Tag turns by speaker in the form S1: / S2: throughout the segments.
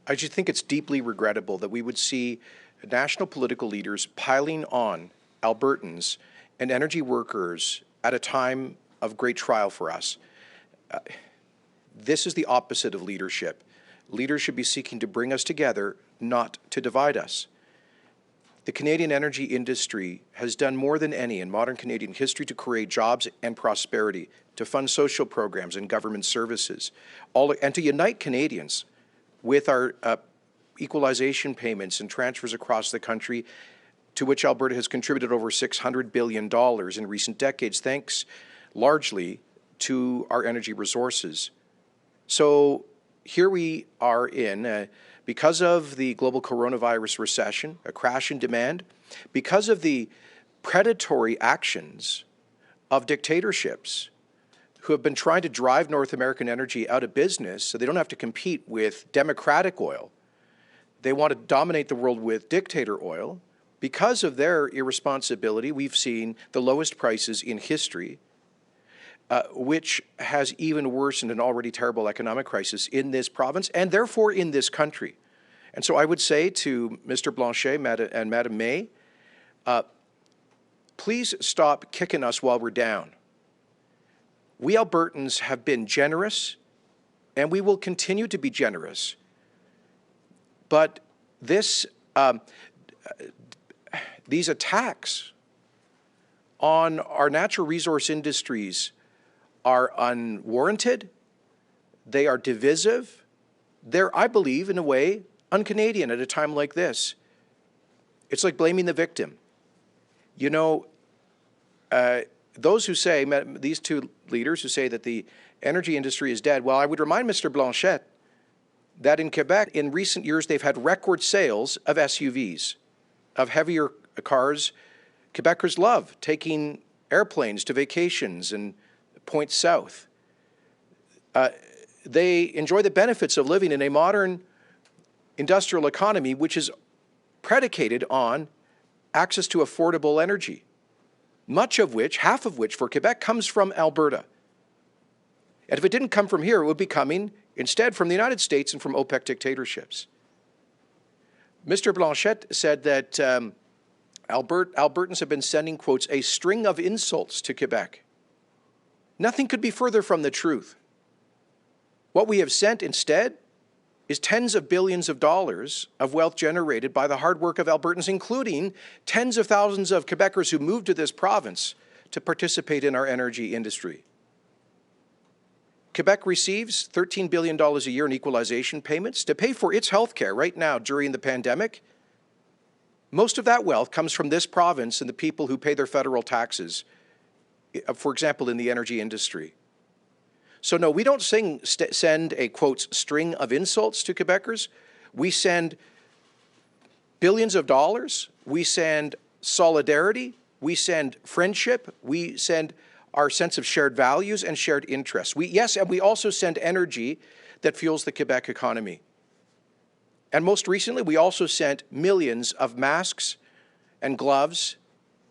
S1: I just think it's deeply regrettable that we would see national political leaders piling on Albertans and energy workers at a time of great trial for us. This is the opposite of leadership. Leaders should be seeking to bring us together, not to divide us. The Canadian energy industry has done more than any in modern Canadian history to create jobs and prosperity, to fund social programs and government services, and to unite Canadians with our equalization payments and transfers across the country, to which Alberta has contributed over $600 billion in recent decades, thanks largely to our energy resources. So here we are because of the global coronavirus recession, a crash in demand, because of the predatory actions of dictatorships who have been trying to drive North American energy out of business so they don't have to compete with democratic oil. They want to dominate the world with dictator oil. Because of their irresponsibility, we've seen the lowest prices in history, which has even worsened an already terrible economic crisis in this province and therefore in this country. And so I would say to Mr. Blanchet and Madam May, please stop kicking us while we're down. We Albertans have been generous, and we will continue to be generous. But these attacks on our natural resource industries are unwarranted, they are divisive, they're, I believe, in a way, un-Canadian at a time like this. It's like blaming the victim. You know, those who say, these two leaders who say that the energy industry is dead, well, I would remind Mr. Blanchet that in Quebec, in recent years, they've had record sales of SUVs, of heavier cars. Quebecers love taking airplanes to vacations and points south. They enjoy the benefits of living in a modern industrial economy which is predicated on access to affordable energy, much of which, half of which for Quebec, comes from Alberta. And if it didn't come from here, it would be coming instead from the United States and from OPEC dictatorships. Mr. Blanchet said that Albertans have been sending, quotes, a string of insults to Quebec. Nothing could be further from the truth. What we have sent instead is tens of billions of dollars of wealth generated by the hard work of Albertans, including tens of thousands of Quebecers who moved to this province to participate in our energy industry. Quebec receives $13 billion a year in equalization payments to pay for its health care right now during the pandemic. Most of that wealth comes from this province and the people who pay their federal taxes, for example, in the energy industry. So no, we don't send a, quote, string of insults to Quebecers. We send billions of dollars. We send solidarity. We send friendship. We send our sense of shared values and shared interests. Yes, and we also send energy that fuels the Quebec economy. And most recently, we also sent millions of masks and gloves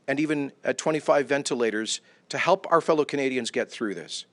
S1: and even 25 ventilators to help our fellow Canadians get through this.